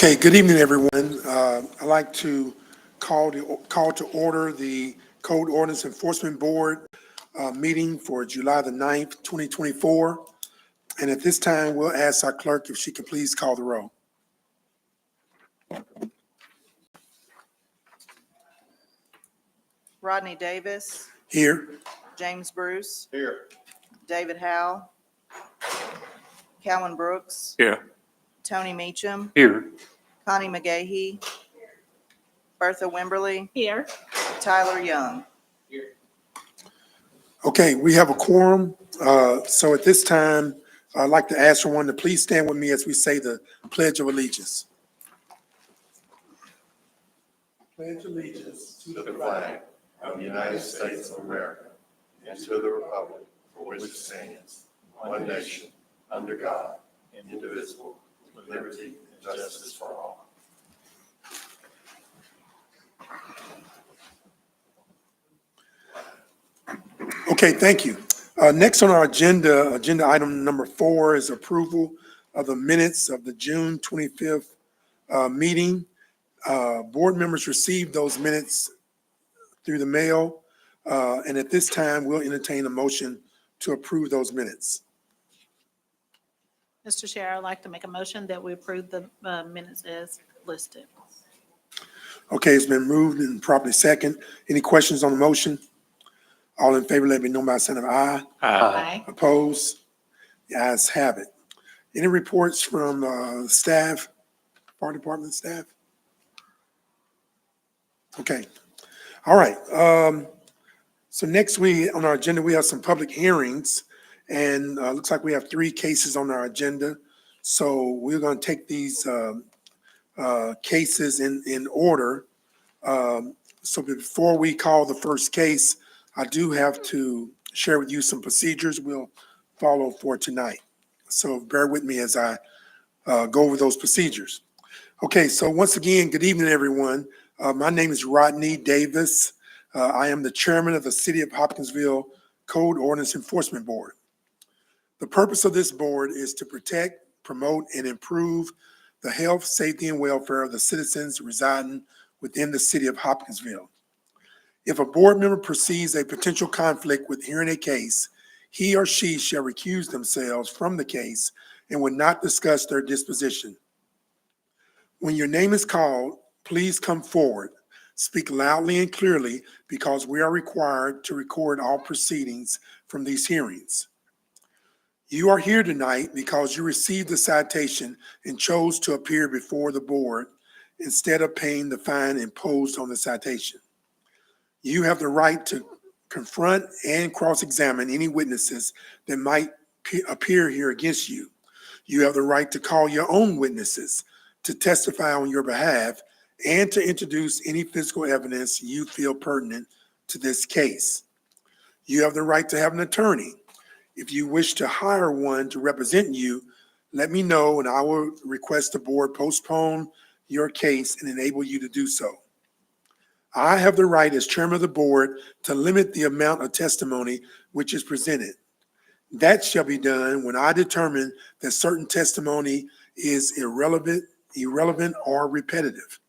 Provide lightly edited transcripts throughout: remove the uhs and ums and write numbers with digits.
Okay, good evening, everyone. I'd like to call to order the Code Ordinance Enforcement Board meeting for July the 9th, 2024. And at this time, we'll ask our clerk if she can please call the roll. Rodney Davis, Here. James Bruce, Here. David Howe, Calvin Brooks, Here. Tony Meacham, Here. Connie McGahee, Bertha Wimberly, Here. Tyler Young. Okay, we have a quorum. So at this time, I'd like to ask everyone to please stand with me as we say the Pledge of Allegiance. Pledge allegiance To the flag of the United States of America and to the republic for which it stands, one nation, under God, indivisible, with liberty and justice for all. Okay, thank you. Next on our agenda item number 4 is approval of the minutes of the June 25th meeting. Board members received those minutes through the mail, and at this time, we'll entertain a motion to approve those minutes. Mr. Chair, I'd like to make a motion that we approve the minutes as listed. Okay, it's been moved and properly second. Any questions on the motion? All in favor, let me know by a sign of aye. Aye. Opposed? The ayes have it. Any reports from staff, fire department staff? Okay. All right. So next on our agenda, we have some public hearings, and looks like we have 3 cases on our agenda. So we're going to take these cases in order. So before we call the first case, I do have to share with you some procedures we'll follow for tonight. So bear with me as I go over those procedures. Okay, so once again, good evening, everyone. My name is Rodney Davis. I am the chairman of the City of Hopkinsville Code Ordinance Enforcement Board. The purpose of this board is to protect, promote, and improve the health, safety, and welfare of the citizens residing within the City of Hopkinsville. If a board member perceives a potential conflict with hearing a case, he or she shall recuse themselves from the case and will not discuss their disposition. When your name is called, please come forward. Speak loudly and clearly because we are required to record all proceedings from these hearings. You are here tonight because you received the citation and chose to appear before the board instead of paying the fine imposed on the citation. You have the right to confront and cross-examine any witnesses that might appear here against you. You have the right to call your own witnesses to testify on your behalf and to introduce any physical evidence you feel pertinent to this case. You have the right to have an attorney. If you wish to hire one to represent you, let me know and I will request the board postpone your case and enable you to do so. I have the right as chairman of the board to limit the amount of testimony which is presented. That shall be done when I determine that certain testimony is irrelevant or repetitive.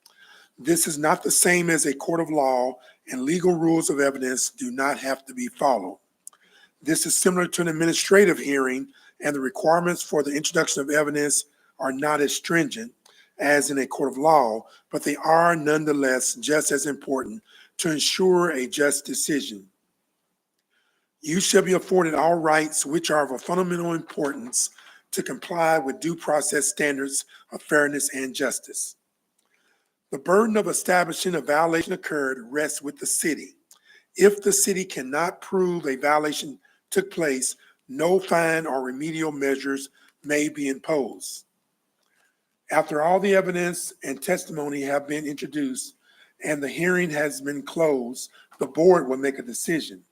This is not the same as a court of law, and legal rules of evidence do not have to be followed. This is similar to an administrative hearing, and the requirements for the introduction of evidence are not as stringent as in a court of law, but they are nonetheless just as important to ensure a just decision. You shall be afforded all rights which are of a fundamental importance to comply with due process standards of fairness and justice. The burden of establishing a violation occurred rests with the city. If the city cannot prove a violation took place, no fine or remedial measures may be imposed. After all the evidence and testimony have been introduced and the hearing has been closed, the board will make a decision.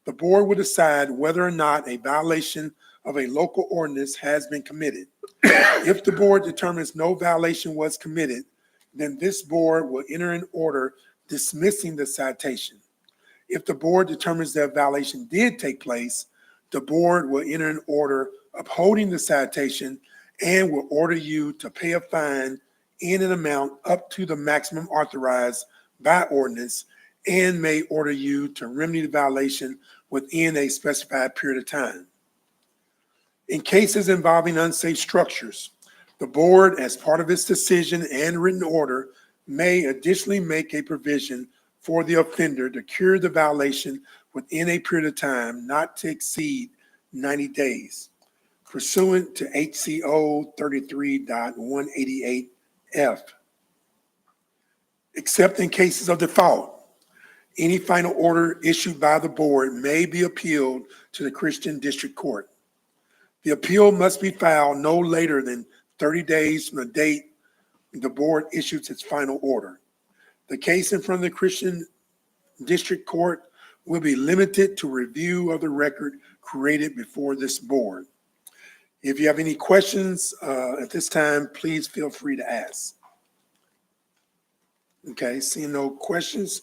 The board will decide whether or not a violation of a local ordinance has been committed. If the board determines no violation was committed, then this board will enter an order dismissing the citation. If the board determines that a violation did take place, the board will enter an order upholding the citation and will order you to pay a fine in an amount up to the maximum authorized by ordinance and may order you to remedy the violation within a specified period of time. In cases involving unsafe structures, the board, as part of its decision and written order, may additionally make a provision for the offender to cure the violation within a period of time not to exceed 90 days, pursuant to HCO 33.188F. Except in cases of default, any final order issued by the board may be appealed to the Christian District Court. The appeal must be filed no later than 30 days from the date the board issues its final order. The case in front of the Christian District Court will be limited to review of the record created before this board. If you have any questions at this time, please feel free to ask. Okay, seeing no questions.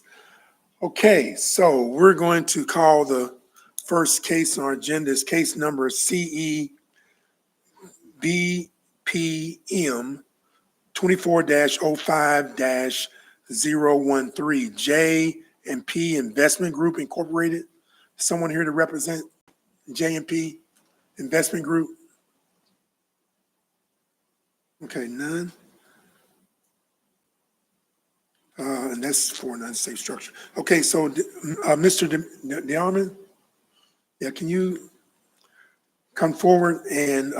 Okay, so we're going to call the first case on our agenda is case number CEBPM 24-05-013, J&P Investment Group Incorporated. Someone here to represent J&P Investment Group? Okay, none. And that's for an unsafe structure. Okay, so Mr. DeArmond, yeah, can you come forward and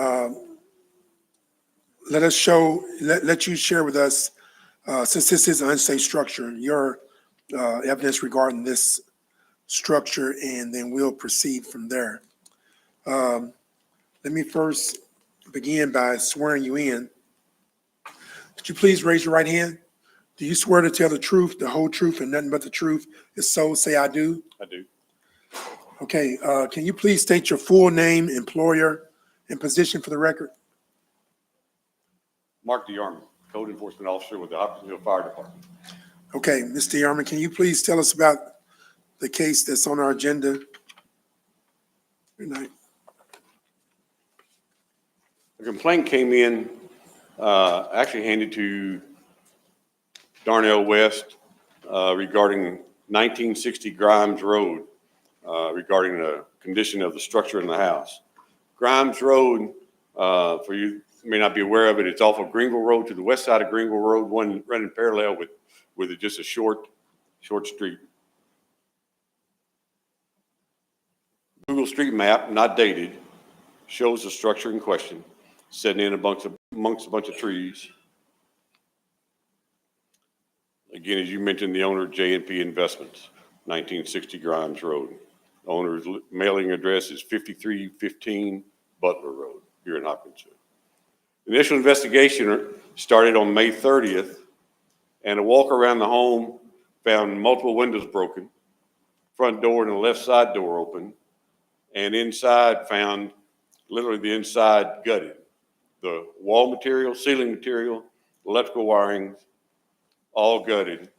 let you share with us, since this is an unsafe structure, your evidence regarding this structure, and then we'll proceed from there. Let me first begin by swearing you in. Could you please raise your right hand? Do you swear to tell the truth, the whole truth, and nothing but the truth? If so, say I do. I do. Okay, can you please state your full name, employer, and position for the record? Mark DeArmond, Code Enforcement Officer with the Hopkinsville Fire Department. Okay, Mr. Yarman, can you please tell us about the case that's on our agenda? Good night. The complaint came in, actually handed to Darnell West regarding 1960 Grimes Road, regarding the condition of the structure in the house. Grimes Road, for you may not be aware of it, it's off of Greenville Road to the west side of Greenville Road, one running parallel with just a short street. Google Street Map, not dated, shows the structure in question, sitting in amongst a bunch of trees. Again, as you mentioned, the owner, J&P Investments, 1960 Grimes Road. The owner's mailing address is 5315 Butler Road here in Hopkinsville. The initial investigation started on May 30th, and a walk around the home found multiple windows broken, front door and the left side door open, and inside found literally the inside gutted. The wall material, ceiling material, electrical wiring, all gutted.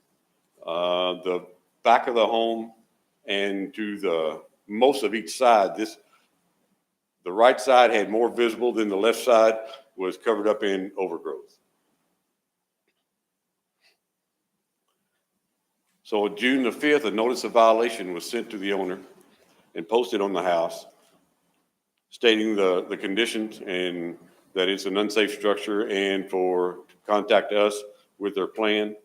The back of the home and to the most of each side, the right side had more visible than the left side, was covered up in overgrowth. So on June the 5th, a notice of violation was sent to the owner and posted on the house, stating the conditions and that it's an unsafe structure and to contact us with their plan.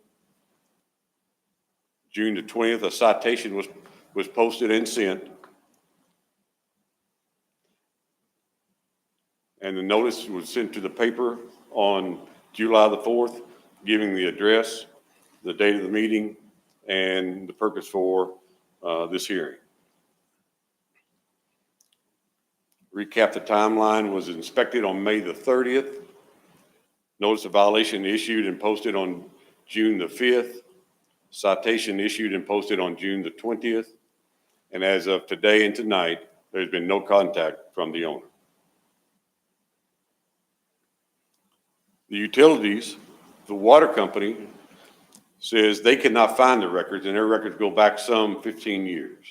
June the 20th, a citation was posted and sent. And the notice was sent to the paper on July the 4th, giving the address, the date of the meeting, and the purpose for this hearing. Recap the timeline: was inspected on May the 30th. Notice of violation issued and posted on June the 5th. Citation issued and posted on June the 20th. And as of today and tonight, there's been no contact from the owner. The utilities, the water company, says they cannot find the records, and their records go back some 15 years.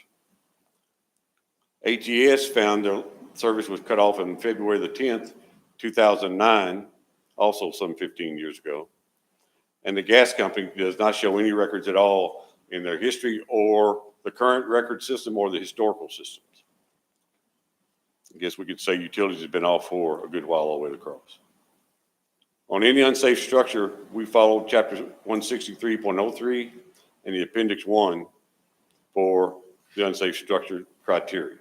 AGS found their service was cut off on February the 10th, 2009, also some 15 years ago. and the gas company does not show any records at all in their history or the current record system or the historical systems. I guess we could say utilities have been off for a good while all the way across. On any unsafe structure, we followed chapter 163.03 and the appendix 1 for the unsafe structure criteria.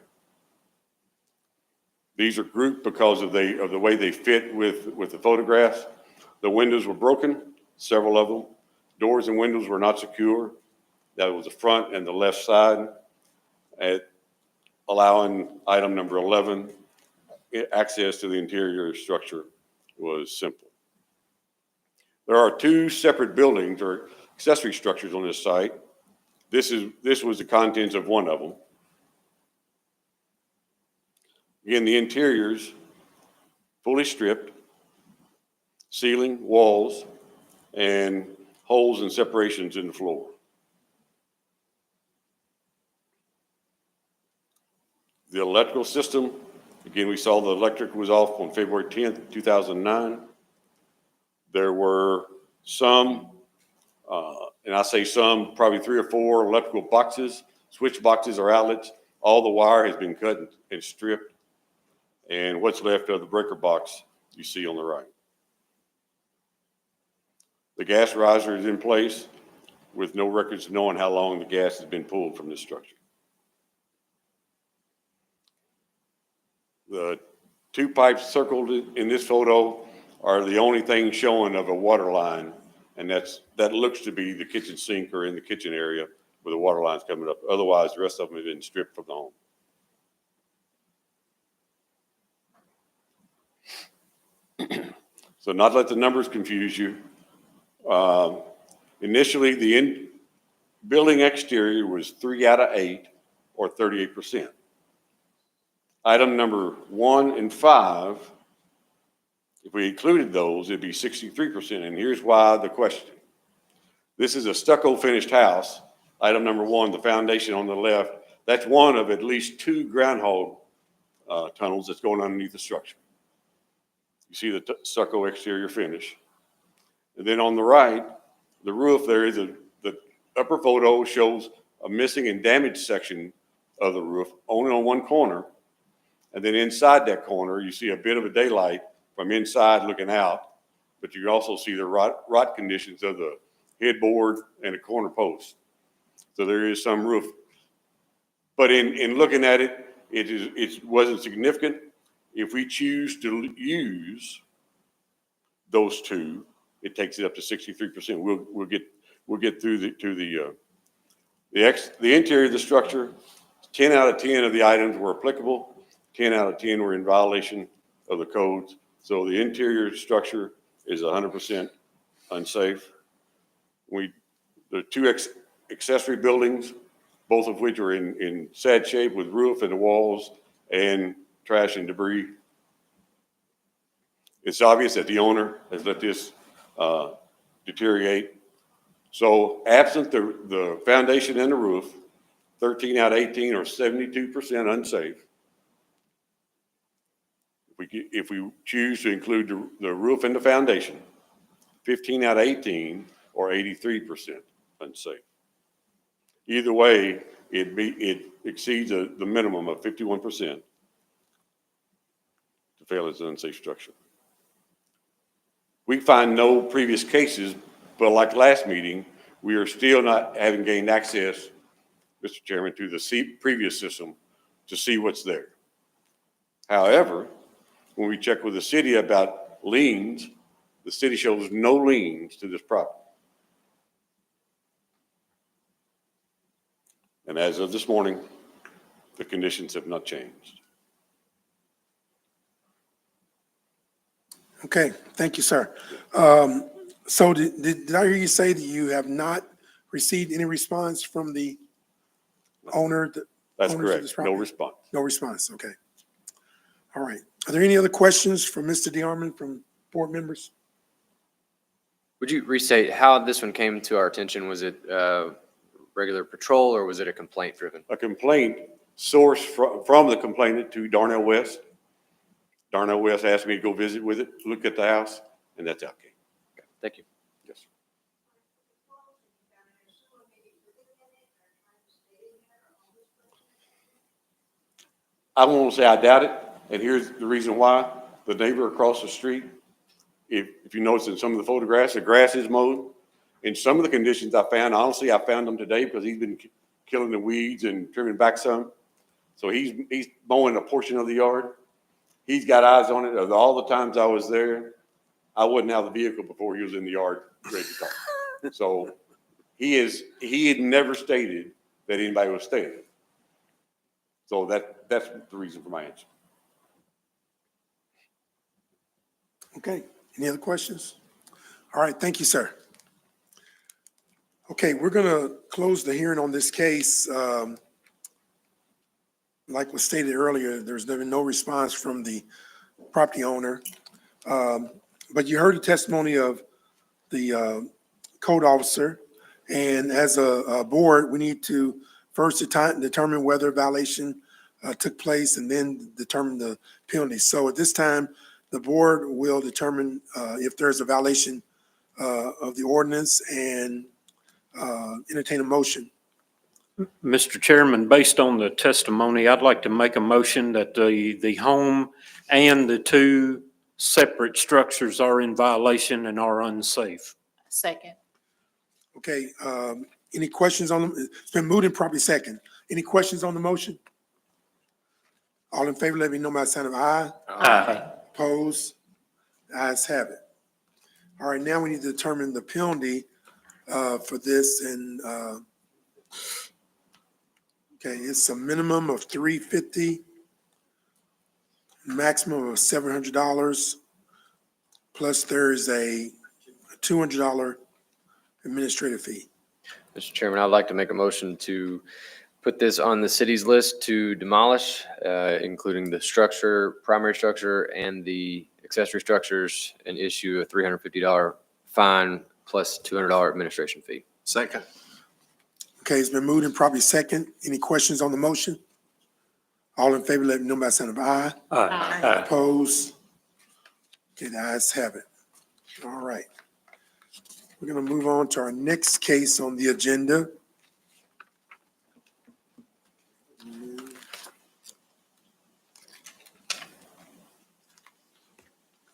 These are grouped because of the way they fit with the photographs. The windows were broken, several of them. Doors and windows were not secure. That was the front and the left side. Allowing item number 11, access to the interior structure was simple. There are 2 separate buildings or accessory structures on this site. This was the contents of one of them. Again, the interiors fully stripped, ceiling, walls, and holes and separations in the floor. The electrical system, again, we saw the electric was off on February 10th, 2009. There were some, and I say some, probably 3 or 4 electrical boxes, switch boxes or outlets. All the wire has been cut and stripped. And what's left of the breaker box you see on the right. The gas riser is in place with no records of knowing how long the gas has been pulled from this structure. The 2 pipes circled in this photo are the only thing showing of a water line, and that looks to be the kitchen sink or in the kitchen area where the water line's coming up. Otherwise, the rest of them have been stripped from the home. So not let the numbers confuse you. Initially, the building exterior was 3 out of 8, or 38%. Item number 1 and 5, if we included those, it'd be 63%. And here's why the question. This is a stucco finished house. Item number 1, the foundation on the left, that's one of at least 2 ground hog tunnels that's going underneath the structure. You see the stucco exterior finish. And then on the right, the roof, there is the upper photo shows a missing and damaged section of the roof, only on one corner. And then inside that corner, you see a bit of a daylight from inside looking out, but you can also see the rot conditions of the headboard and a corner post. So there is some roof. But in looking at it, it wasn't significant. If we choose to use those 2, it takes it up to 63%. We'll get through the interior of the structure. 10 out of 10 of the items were applicable. 10 out of 10 were in violation of the codes. So the interior structure is 100% unsafe. The 2 accessory buildings, both of which are in sad shape with roof and the walls and trash and debris. It's obvious that the owner has let this deteriorate. So absent the foundation and the roof, 13 out of 18 or 72% unsafe. If we choose to include the roof and the foundation, 15 out of 18 or 83% unsafe. Either way, it exceeds the minimum of 51% to fail as an unsafe structure. We find no previous cases, but like last meeting, we are still not having gained access, Mr. Chairman, to the previous system to see what's there. However, when we check with the city about liens, the city shows no liens to this property. And as of this morning, the conditions have not changed. Okay, thank you, sir. So did I hear you say that you have not received any response from the owner? That's owners of correct. this No property? response. No response, okay. All right. Are there any other questions for Mr. DeArmond from board members? Would you restate how this one came to our attention? Was it regular patrol or was it a complaint driven? A complaint sourced from the complainant to Darnell West. Darnell West asked me to go visit with it, look at the house, and that's how it came. Okay, thank you. Yes. I won't say I doubt it, and here's the reason why. The neighbor across the street, if you notice in some of the photographs, the grass is mowed. In some of the conditions I found, honestly, I found them today because he's been killing the weeds and trimming back some. So he's mowing a portion of the yard. He's got eyes on it. Of all the times I was there, I wasn't out of the vehicle before he was in the yard ready to talk. So he had never stated that anybody was staying. So that's the reason for my answer. Okay, any other questions? All right, thank you, sir. Okay, we're gonna close the hearing on this case. Like was stated earlier, there's been no response from the property owner. But you heard the testimony of the code officer. And as a board, we need to first determine whether a violation took place and then determine the penalty. So at this time, the board will determine if there's a violation of the ordinance and entertain a motion. Mr. Chairman, based on the testimony, I'd like to make a motion that the home and the two separate structures are in violation and are unsafe. Second. Okay, any questions on them? It's been moved and properly second. Any questions on the motion? All in favor, let me know by the sign of aye. Aye. Opposed? The ayes have it. All right, now we need to determine the penalty for this, and okay, it's a minimum of $350, maximum of $700, plus there's a $200 administrative fee. Mr. Chairman, I'd like to make a motion to put this on the city's list to demolish, including the structure, primary structure, and the accessory structures, and issue a $350 fine plus $200 administration fee. Second. Okay, it's been moved and properly second. Any questions on the motion? All in favor, let me know by the sign of aye. Aye. Opposed? Okay, the ayes have it. All right. We're gonna move on to our next case on the agenda.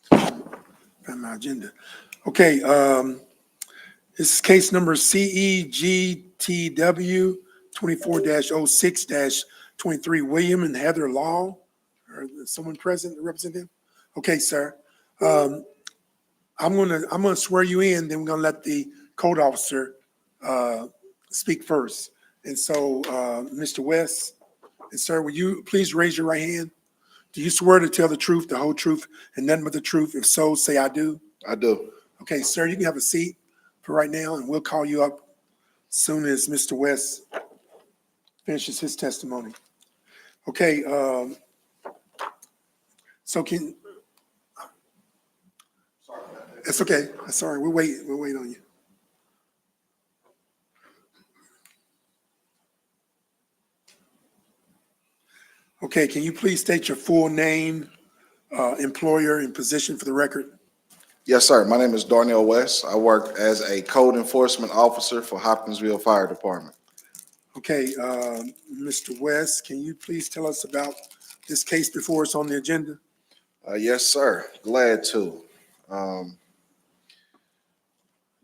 Find my agenda. Okay, this is case number CEGTW 24-06-23, William and Heather Law. Or is someone present to represent them? Okay, sir. I'm gonna swear you in, then we're gonna let the code officer speak first. And so, Mr. West, and sir, will you please raise your right hand? Do you swear to tell the truth, the whole truth, and nothing but the truth? If so, say I do. I do. Okay, sir, you can have a seat for right now, and we'll call you up as soon as Mr. West finishes his testimony. Okay, so it's okay. Sorry, we'll wait on you. Okay, can you please state your full name, employer, and position for the record? Yes, sir. My name is Darnell West. I work as a code enforcement officer for Hopkinsville Fire Department. Okay, Mr. West, can you please tell us about this case before us on the agenda? Yes, sir. Glad to.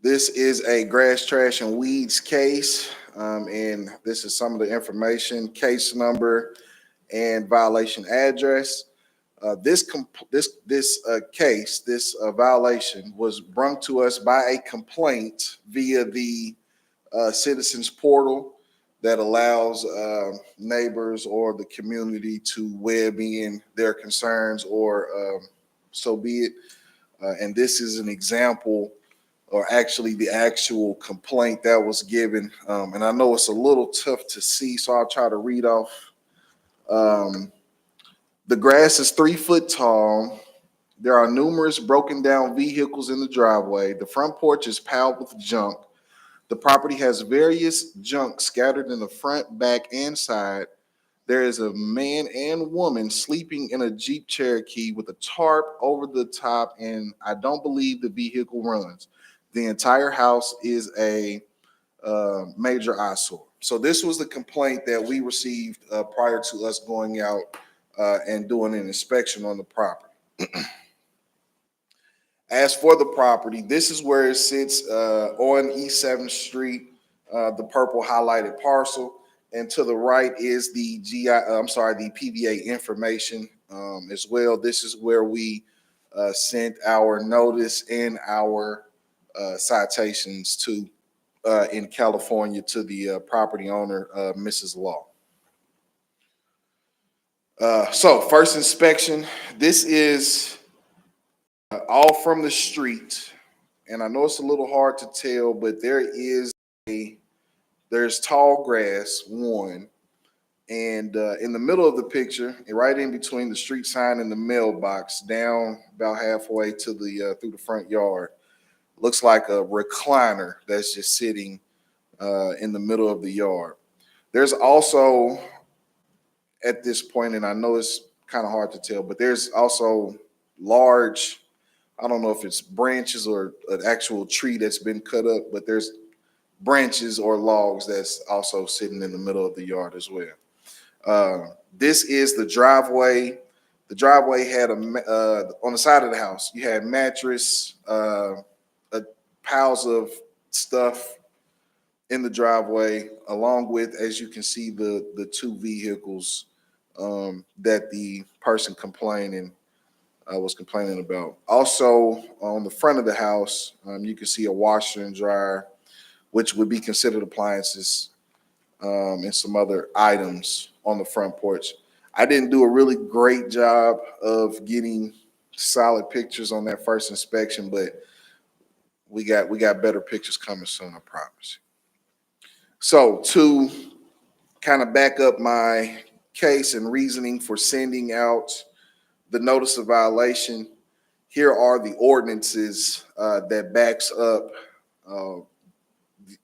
This is a grass, trash, and weeds case, and this is some of the information, case number, and violation address. This violation was brought to us by a complaint via the citizens portal that allows neighbors or the community to web in their concerns, or so be it. And this is an example, or actually the actual complaint that was given. And I know it's a little tough to see, so I'll try to read off. The grass is 3 foot tall. There are numerous broken down vehicles in the driveway. The front porch is piled with junk. The property has various junk scattered in the front, back, and side. There is a man and woman sleeping in a Jeep Cherokee with a tarp over the top, and I don't believe the vehicle runs. The entire house is a major eyesore. So this was the complaint that we received prior to us going out and doing an inspection on the property. As for the property, this is where it sits on East 7th Street, the purple highlighted parcel. And to the right is the the PVA information as well. This is where we sent our notice and our citations to in California to the property owner, Mrs. Law. So first inspection, this is all from the street. And I know it's a little hard to tell, but there's tall grass, one, and in the middle of the picture, right in between the street sign and the mailbox, down about halfway to the through the front yard, looks like a recliner that's just sitting in the middle of the yard. There's also, at this point, and I know it's kind of hard to tell, but there's also large, I don't know if it's branches or an actual tree that's been cut up, but there's branches or logs that's also sitting in the middle of the yard as well. This is the driveway. The driveway had on the side of the house, you had mattress, piles of stuff in the driveway, along with, as you can see, the two vehicles that the person was complaining about. Also, on the front of the house, you can see a washer and dryer, which would be considered appliances, and some other items on the front porch. I didn't do a really great job of getting solid pictures on that first inspection, but we got better pictures coming soon, I promise. So to kind of back up my case and reasoning for sending out the notice of violation, here are the ordinances that backs up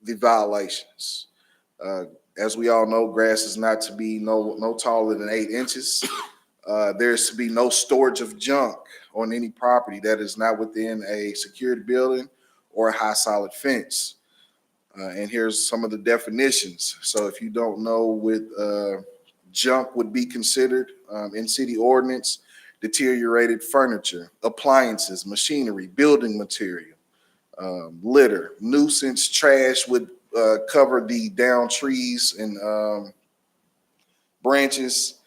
the violations. As we all know, grass is not to be no taller than 8 inches. There's to be no storage of junk on any property that is not within a secured building or a high solid fence. And here's some of the definitions. So if you don't know what junk would be considered in city ordinance: deteriorated furniture, appliances, machinery, building material, litter, nuisance, trash would cover the down trees and branches.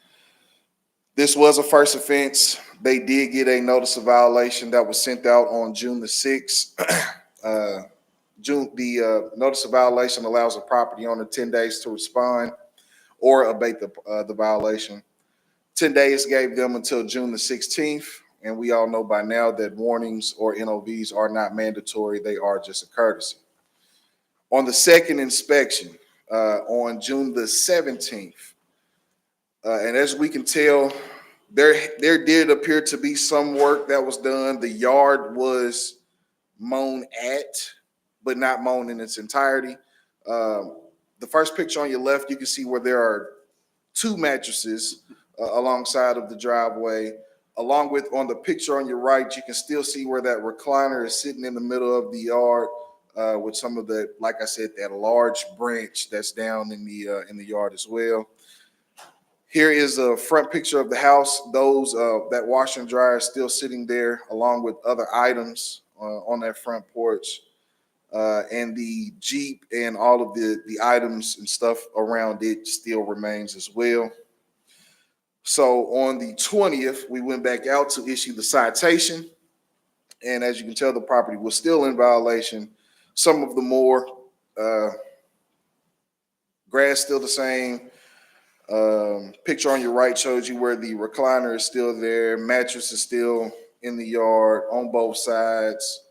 This was a first offense. They did get a notice of violation that was sent out on June the 6th. The notice of violation allows a property owner 10 days to respond or abate the violation. 10 days gave them until June the 16th. And we all know by now that warnings or NOVs are not mandatory. They are just a courtesy. On the second inspection, on June the 17th, and as we can tell, there did appear to be some work that was done. The yard was mown at, but not mown in its entirety. The first picture on your left, you can see where there are 2 mattresses alongside of the driveway. Along with, on the picture on your right, you can still see where that recliner is sitting in the middle of the yard with some of the, like I said, that large branch that's down in the yard as well. Here is a front picture of the house. That washer and dryer is still sitting there, along with other items on that front porch. And the Jeep and all of the items and stuff around it still remains as well. So on the 20th, we went back out to issue the citation. And as you can tell, the property was still in violation. Some of the more grass still the same. Picture on your right shows you where the recliner is still there. Mattress is still in the yard on both sides.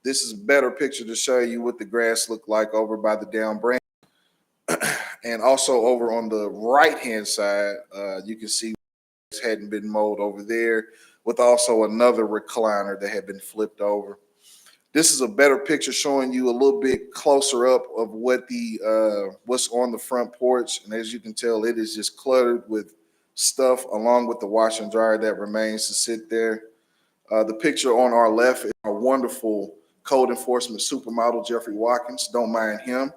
This is a better picture to show you what the grass looked like over by the down branch. And also over on the right-hand side, you can see it hadn't been mowed over there, with also another recliner that had been flipped over. This is a better picture showing you a little bit closer up of what what's on the front porch. And as you can tell, it is just cluttered with stuff, along with the washer and dryer that remains to sit there. The picture on our left is our wonderful code enforcement supermodel, Jeffrey Watkins. Don't mind him.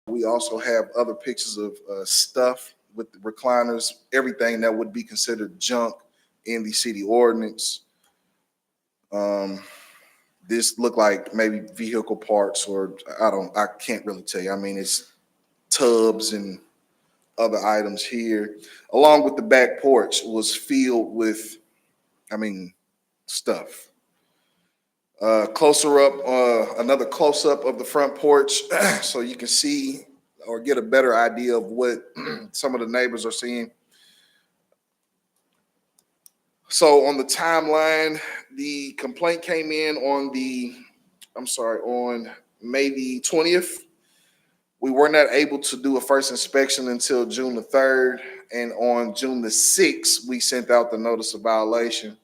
We also have other pictures of stuff with the recliners, everything that would be considered junk in the city ordinance. This looked like maybe vehicle parts, or I can't really tell you. I mean, it's tubs and other items here, along with the back porch was filled with, stuff. Closer up, another close up of the front porch so you can see or get a better idea of what some of the neighbors are seeing. So on the timeline, the complaint came in on May the 20th. We were not able to do a first inspection until June the 3rd. And on June the 6th, we sent out the notice of violation.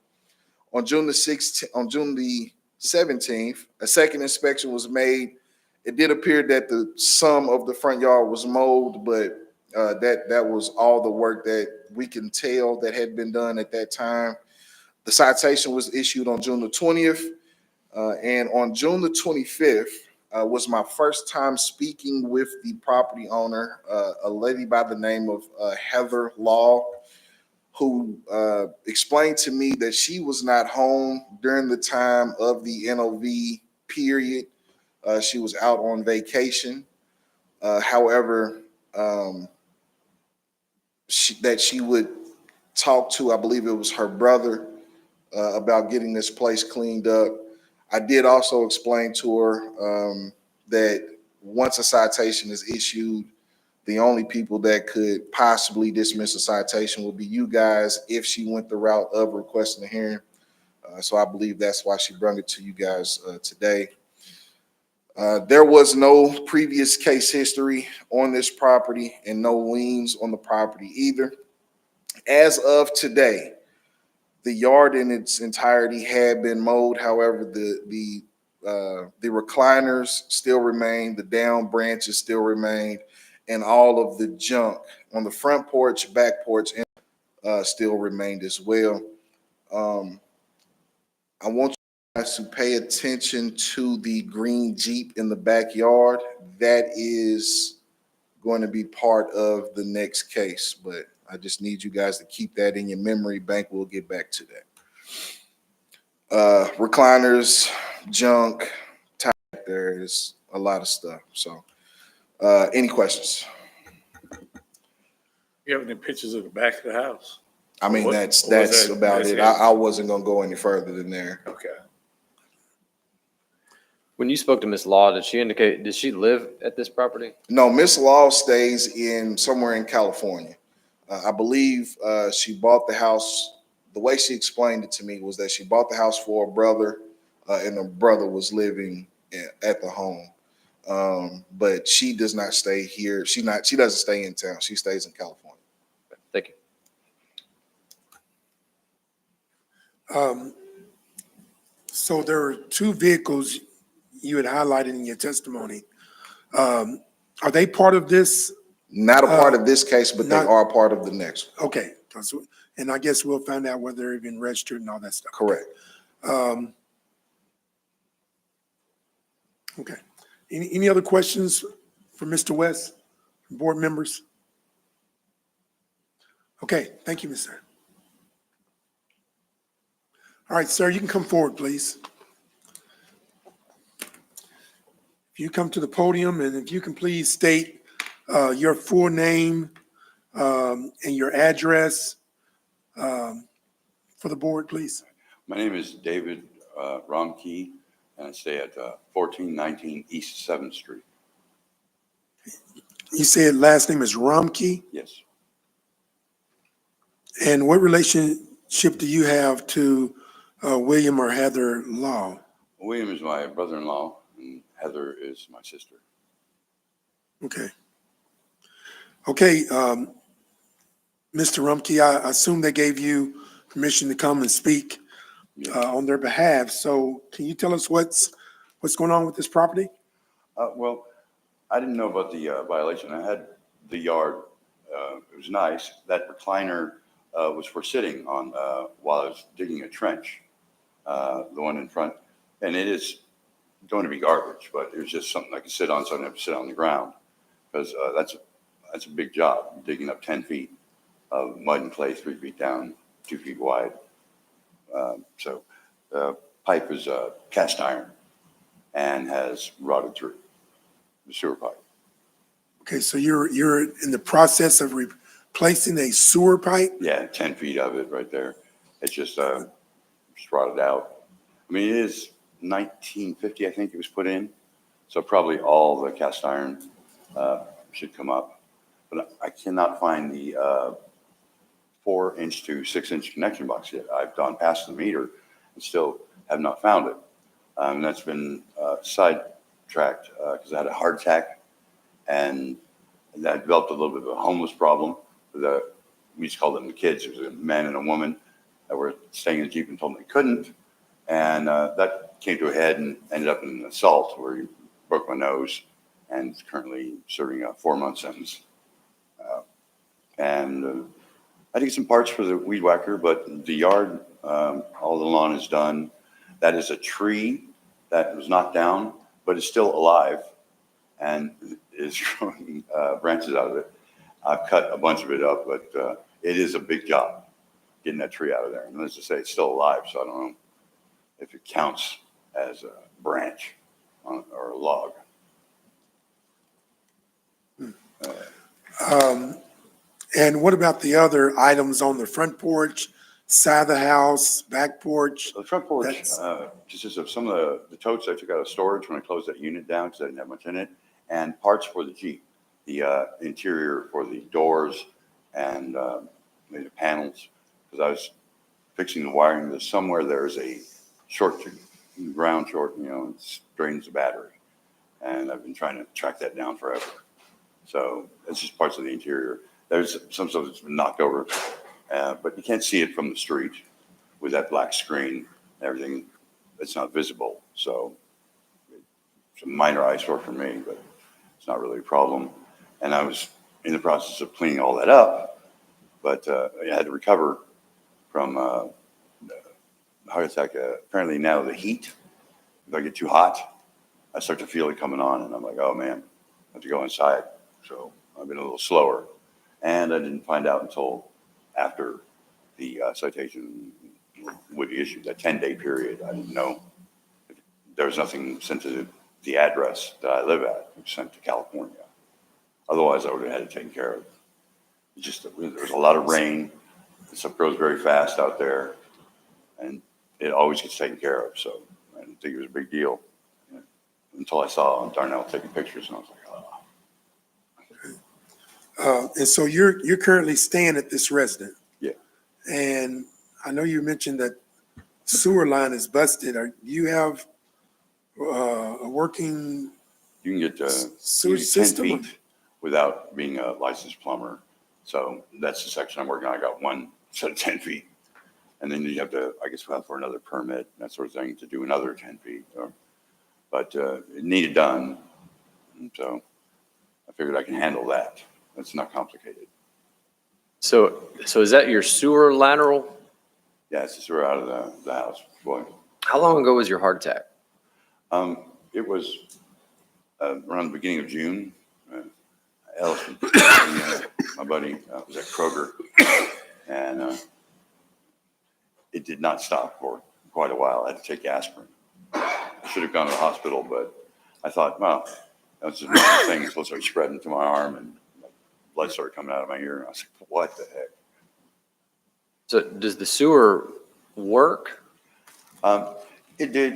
On June the 17th, a second inspection was made. It did appear that some of the front yard was mowed, but that was all the work that we can tell that had been done at that time. The citation was issued on June the 20th, and on June the 25th was my first time speaking with the property owner, a lady by the name of Heather Law, who explained to me that she was not home during the time of the NOV period. She was out on vacation. However, she would talk to, I believe it was her brother, about getting this place cleaned up. I did also explain to her that once a citation is issued, the only people that could possibly dismiss a citation would be you guys if she went the route of requesting a hearing. So I believe that's why she brought it to you guys today. There was no previous case history on this property and no liens on the property either. As of today, the yard in its entirety had been mowed. However, the recliners still remain, the down branches still remain, and all of the junk on the front porch, back porch, still remained as well. I want you guys to pay attention to the green Jeep in the backyard. That is going to be part of the next case, but I just need you guys to keep that in your memory bank. We'll get back to that. Recliners, junk, there's a lot of stuff. So any questions? You have any pictures of the back of the house? I mean, What- that's what was that? about That's it. it? I wasn't gonna go any further than there. Okay. When you spoke to Ms. Law, did she live at this property? No, Miss Law stays somewhere in California. I believe she bought the house. The way she explained it to me was that she bought the house for a brother, and the brother was living at the home. But she does not stay here. She doesn't stay in town. She stays in California. Thank you. So there are two vehicles you had highlighted in your testimony. Are they part of this? Not a part of this case, but they not- are part of the next one. Okay, and I guess we'll find out whether they're even registered and all that stuff. Correct. Okay. Any other questions for Mr. West, board members? Okay, thank you, Mr. All right, sir, you can come forward, please. If you come to the podium and if you can please state your full name and your address for the board, please. My name is David Romkey, and I stay at 1419 East 7th Street. You said last name is Romkey, Yes. and what relationship do you have to William or Heather Law? William is my brother-in-law, and Heather is my sister. Okay. Okay, Mr. Rumkey, I assume they gave you permission to come and speak on their behalf. So can you tell us what's going on with this property? Well, I didn't know about the violation. I had the yard. It was nice. That recliner was for sitting on while I was digging a trench, the one in front. And it is going to be garbage, but it was just something I could sit on, so I didn't have to sit on the ground. Because that's that's a big job, digging up 10 feet of mud and clay, 3 feet down, 2 feet wide. So the pipe is cast iron and has rotted through, the sewer pipe. Okay, so you're in the process of replacing a sewer pipe? Yeah, 10 feet of it right there. It's just rotted out. I mean, it is 1950, I think it was put in. So probably all the cast iron should come up. But I cannot find the 4-inch to 6-inch connection box yet. I've gone past the meter and still have not found it. And that's been sidetracked because I had a heart attack and I developed a little bit of a homeless problem. We just called them the kids. It was a man and a woman that were staying in the Jeep and told me they couldn't. And that came to a head and ended up in an assault where he broke my nose and is currently serving a 4-month sentence. I did some parts for the weed whacker, but the yard, all the lawn is done. That is a tree that was knocked down, but it's still alive and is growing branches out of it. I've cut a bunch of it up, but it is a big job getting that tree out of there. And let's just say it's still alive, so I don't know if it counts as a branch or a log. And what about the other items on the front porch, side of the house, back porch? The front porch That's- consists of some of the totes I took out of storage when I closed that unit down because I didn't have much in it, and parts for the Jeep, the interior for the doors and maybe the panels, because I was fixing the wiring. There's somewhere there's a short to ground short, it drains the battery, and I've been trying to track that down forever. So it's just parts of the interior. There's some stuff that's been knocked over, but you can't see it from the street with that black screen and everything. It's not visible. So it's a minor eyesore for me, but it's not really a problem. And I was in the process of cleaning all that up, but I had to recover from the heart attack. Apparently now the heat, if I get too hot, I start to feel it coming on, and I'm like, oh man, I have to go inside. So I've been a little slower. And I didn't find out until after the citation would be issued, that 10-day period. I didn't know. There was nothing sent to the address that I live at. It was sent to California. Otherwise, I would have had it taken care of. It just, there was a lot of rain. The stuff grows very fast out there. And it always gets taken care of. So I didn't think it was a big deal until I saw Darnell taking pictures, and I was like, oh. And so you're currently staying at this residence? Yeah. And I know you mentioned that sewer line is busted. Do you have a working You can get sewage 10 system? feet without being a licensed plumber. So that's the section I'm working on. I got one set of 10 feet. And then you have to, I guess, file for another permit, that sort of thing, to do another 10 feet. But it needed done. And so I figured I can handle that. It's not complicated. So is that your sewer lateral? Yeah, it's just out of the house. Boy. How long ago was your heart attack? It was around the beginning of June. Ellison, my buddy, was at Kroger, and it did not stop for quite a while. I had to take aspirin. I should have gone to the hospital, but I thought, well, that's just one thing. It's supposed to be spreading to my arm, and blood started coming out of my ear. And I was like, what the heck? So does the sewer work? It did,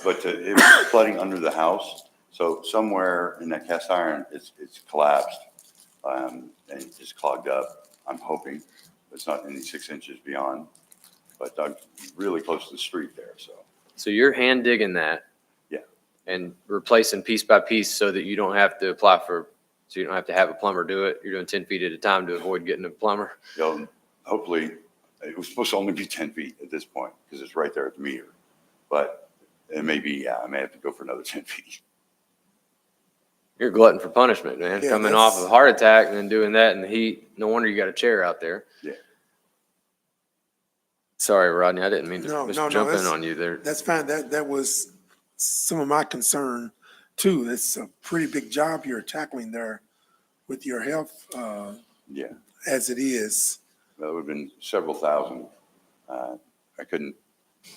but it was flooding under the house. So somewhere in that cast iron, it's collapsed and it just clogged up. I'm hoping it's not any 6 inches beyond, but I'm really close to the street there. So you're hand digging that? Yeah. And replacing piece by piece so that you don't have to so you don't have to have a plumber do it. You're doing 10 feet at a time to avoid getting a plumber. Hopefully, it was supposed to only be 10 feet at this point because it's right there at the meter. But it may be, I may have to go for another 10 feet. You're a glutton for punishment, man. Yeah, Coming off of a heart attack and then doing that in the heat. No wonder you got a chair out there. Yeah. Sorry, Rodney, I didn't mean to No, just no, jump in that's- on you there. That's fine. That was some of my concern too. It's a pretty big job you're tackling there with your health, Yeah, as it is. that would have been several thousand. I couldn't,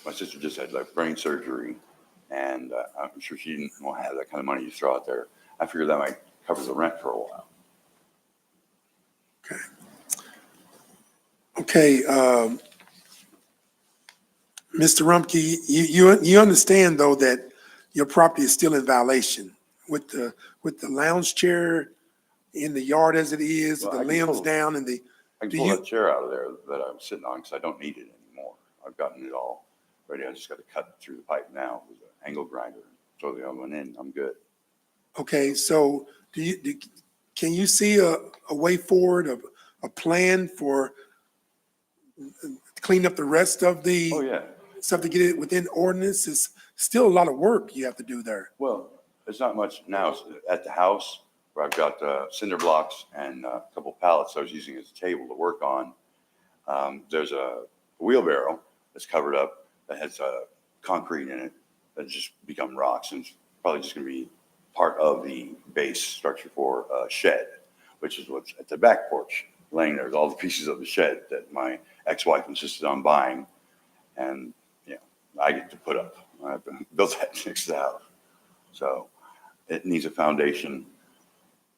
my sister just had like brain surgery, and I'm sure she didn't want to have that kind of money to throw out there. I figured that might cover the rent for a while. Okay. Okay, Mr. Rumpke, you understand though that your property is still in violation with the lounge chair in the yard as it is, Well, the I can limbs pull- down and the, I Do can pull you- that chair out of there that I'm sitting on because I don't need it anymore. I've gotten it all ready. I just got to cut through the pipe now with an angle grinder, throw the other one in. I'm good. okay, so can you see a way forward, a plan for clean up the rest of the Oh, yeah. stuff to get it within ordinance? It's still a lot of work you have to do there. Well, it's not much now. It's at the house where I've got cinder blocks and a couple pallets I was using as a table to work on. There's a wheelbarrow that's covered up that has concrete in it that's just become rocks, and it's probably just going to be part of the base structure for a shed, which is what's at the back porch laying there. All the pieces of the shed that my ex-wife insisted on buying, and I get to put up. I've built that next to the house. So it needs a foundation,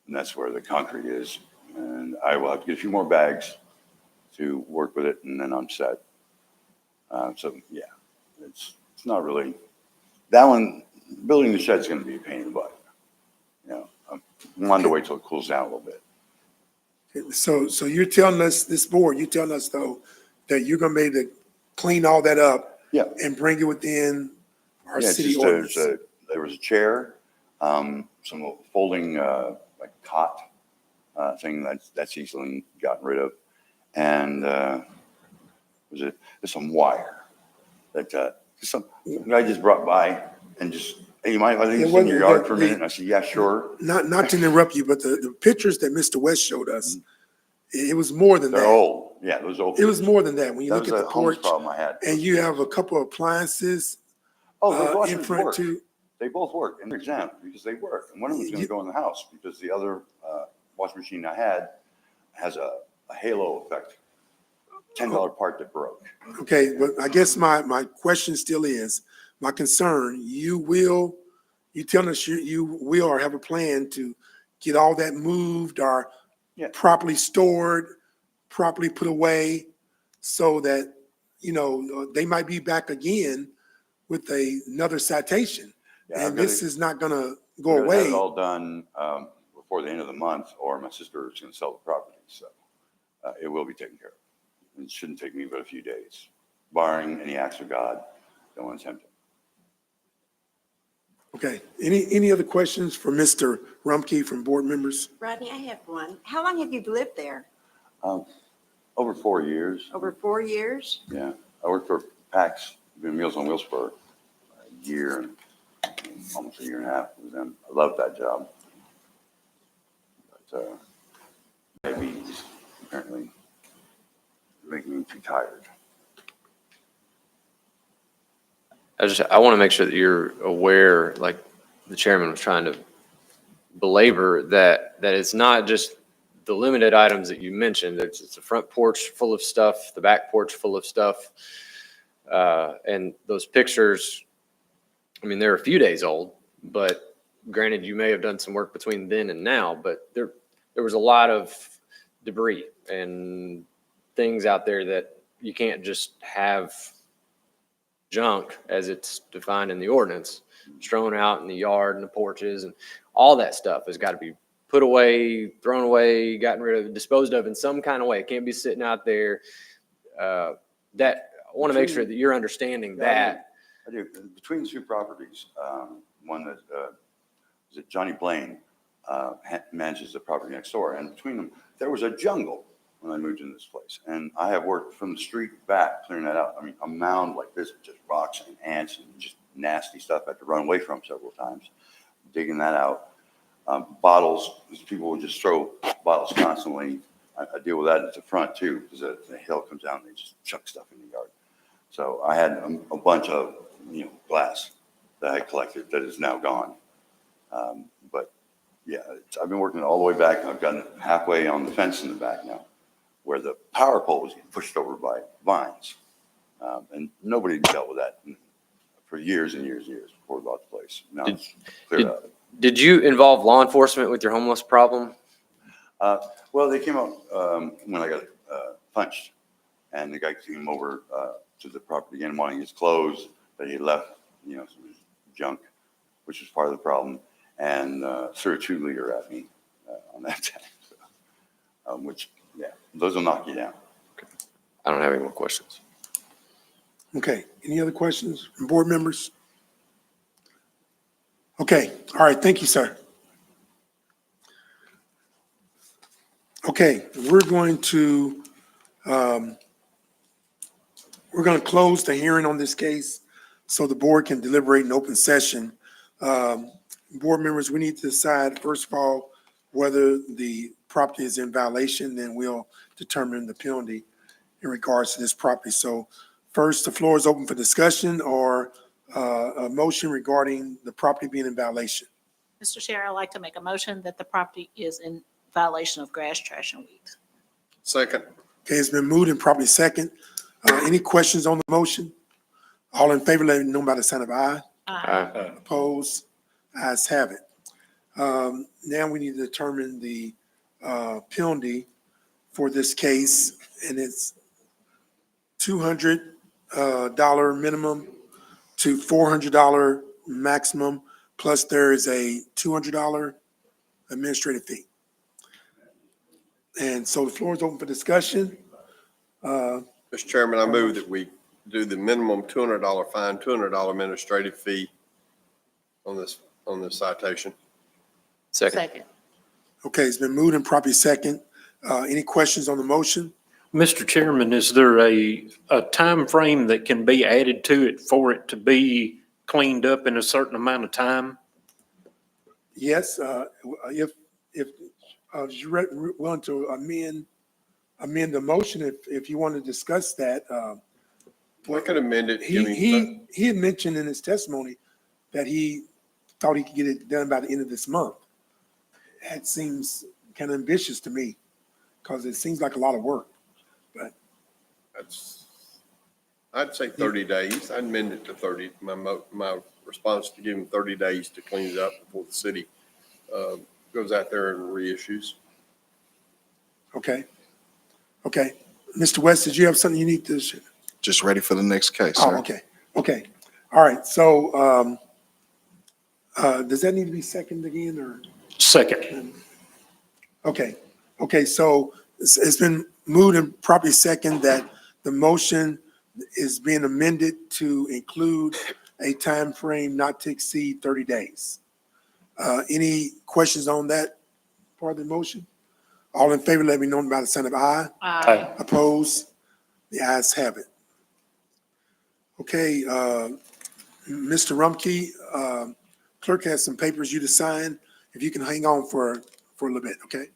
and that's where the concrete is. And I will have to get a few more bags to work with it, and then I'm set. So yeah, it's not really, that one, building the shed is going to be a pain in the butt. I'm wanting to wait till it cools down a little bit. So you're telling us, this board, you're telling us though, that you're gonna be able to clean all that up Yeah. and bring it within our Yeah, it's city just ordinance? there was a chair, some folding like cot thing that's easily gotten rid of, and there's some wire that some guy just brought by and just, hey, you mind if I leave It this in your wasn't yard that for a minute? And I said, yeah, sure. Not to interrupt you, but the pictures that Mr. West showed us, it was more than They're that. old. Yeah, those old. It was more than that. When you That look was at a the homeless porch problem I had. and you have a couple of appliances Oh, those in washers front work. too. They both work and they're exempt because they work. And one of them's going to go in the house because the other washing machine I had has a halo effect. $10 part that broke. Okay, but I guess my question still is, my concern, you telling us you will or have a plan to get all that moved or Yeah. properly stored, properly put away, so that, they might be back again with another citation. Yeah, I've And got this is not gonna go We're gonna have away. it all done before the end of the month, or my sister is going to sell the property. So it will be taken care of. It shouldn't take me but a few days, barring any acts of God. Don't want to tempt him. Okay, any other questions for Mr. Rumpke from board members? Rodney, I have one. How long have you lived there? Over 4 years. Over 4 years? Yeah, I worked for PAX, been Meals on Wheels for a year and almost a year and a half with them. I loved that job. But diabetes apparently making me too tired. I want to make sure that you're aware, like the chairman was trying to belabor, that it's not just the limited items that you mentioned. It's the front porch full of stuff, the back porch full of stuff. And those pictures, I mean, they're a few days old, but granted, you may have done some work between then and now, but there was a lot of debris and things out there that you can't just have junk as it's defined in the ordinance, strewn out in the yard and the porches, and all that stuff has got to be put away, thrown away, gotten rid of, disposed of in some kind of way. It can't be sitting out there. I want to make sure that you're understanding that. I do. Between the two properties, one that is it Johnny Blaine manages the property next door, and between them there was a jungle when I moved into this place, and I have worked from the street back clearing that out. I mean, a mound like this, just rocks and ants and just nasty stuff. I had to run away from several times, digging that out. Bottles, people would just throw bottles constantly. I deal with that at the front too, because the hill comes down and they just chuck stuff in the yard. So I had a bunch of glass that I collected that is now gone. But Yeah, I've been working all the way back, and I've gotten halfway on the fence in the back now, where the power pole was getting pushed over by vines. And nobody dealt with that for years and years and years before we bought the place. Now it's cleared up. Did you involve law enforcement with your homeless problem? Well, they came out when I got punched, and the guy came over to the property again, wanting his clothes that he left, some junk, which was part of the problem, and threw a 2-liter at me on that tank. So, which, yeah, those will knock you down. I don't have any more questions. Okay, any other questions from board members? Okay, all right, thank you, sir. Okay, we're going to close the hearing on this case so the board can deliberate in open session. Board members, we need to decide, first of all, whether the property is in violation, then we'll determine the penalty in regards to this property. So first, the floor is open for discussion or a motion regarding the property being in violation. Mr. Chair, I'd like to make a motion that the property is in violation of grass, trash, and weeds. Second. Okay, it's been moved and properly second. Any questions on the motion? All in favor, let it be known by the sign of aye. Aye. Opposed? Ayes have it. Now we need to determine the penalty for this case, and it's $200 minimum to $400 maximum, plus there is a $200 administrative fee. And so the floor is open for discussion. Mr. Chairman, I move that we do the minimum $200 fine, $200 administrative fee on this citation. Second. Okay, it's been moved and properly second. Any questions on the motion? Mr. Chairman, is there a time frame that can be added to it for it to be cleaned up in a certain amount of time? Yes, if you're willing to amend the motion, if you want to discuss that. I could amend it. Give me- He had mentioned in his testimony that he thought he could get it done by the end of this month. That seems kind of ambitious to me, because it seems like a lot of work. I'd say 30 days. I'd amend it to 30. My response to give him 30 days to clean it up before the city goes out there and reissues. Okay. Mr. West, did you have something you need to share? Just ready for the next case, Oh, sir. okay. All right, so does that need to be seconded again, or? Second. Okay, so it's been moved and properly second that the motion is being amended to include a time frame not to exceed 30 days. Any questions on that part of the motion? All in favor, let me know by the sign of aye. Aye. Opposed? The ayes have it. Okay, Mr. Rumpke, clerk has some papers you to sign. If you can hang on for a little bit, okay?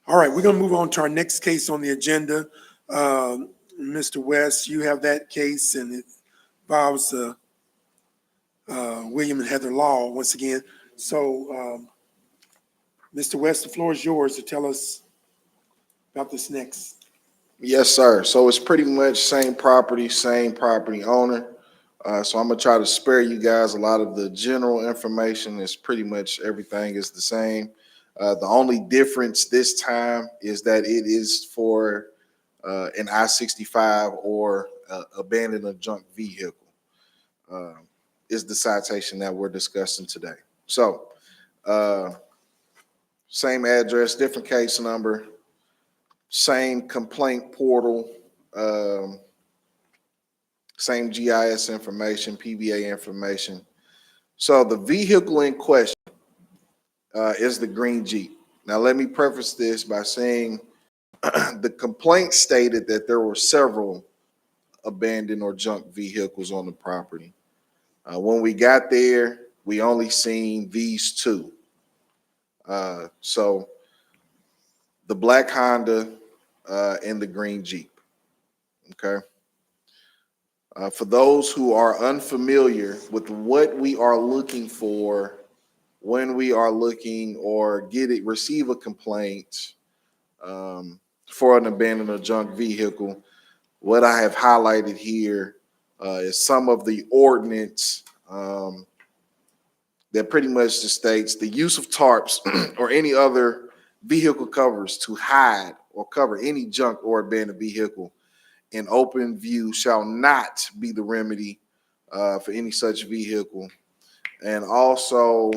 All right, we're gonna move on to our next case on the agenda. Mr. West, you have that case, and it involves William and Heather Law once again. So, Mr. West, the floor is yours to tell us about this next. Yes, sir. So it's pretty much same property owner. So I'm gonna try to spare you guys a lot of the general information. It's pretty much everything is the same. The only difference this time is that it is for an I-65 or abandoned or junk vehicle is the citation that we're discussing today. So same address, different case number, same complaint portal, same GIS information, PVA information. So the vehicle in question is the green Jeep. Now, let me preface this by saying the complaint stated that there were several abandoned or junk vehicles on the property. When we got there, we only seen these two. So the black Honda and the green Jeep. Okay. For those who are unfamiliar with what we are looking for when we are looking or receive a complaint for an abandoned or junk vehicle, what I have highlighted here is some of the ordinance that pretty much just states the use of tarps or any other vehicle covers to hide or cover any junk or abandoned vehicle in open view shall not be the remedy for any such vehicle. And also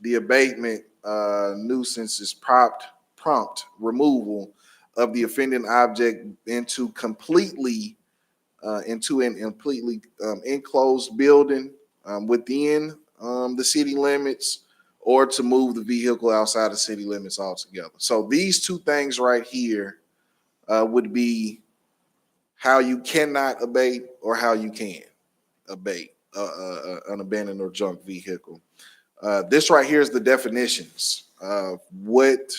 the abatement nuisance is prompt removal of the offending object into an completely enclosed building within the city limits, or to move the vehicle outside the city limits altogether. So these two things right here would be how you cannot abate or how you can abate an abandoned or junk vehicle. This right here is the definitions of what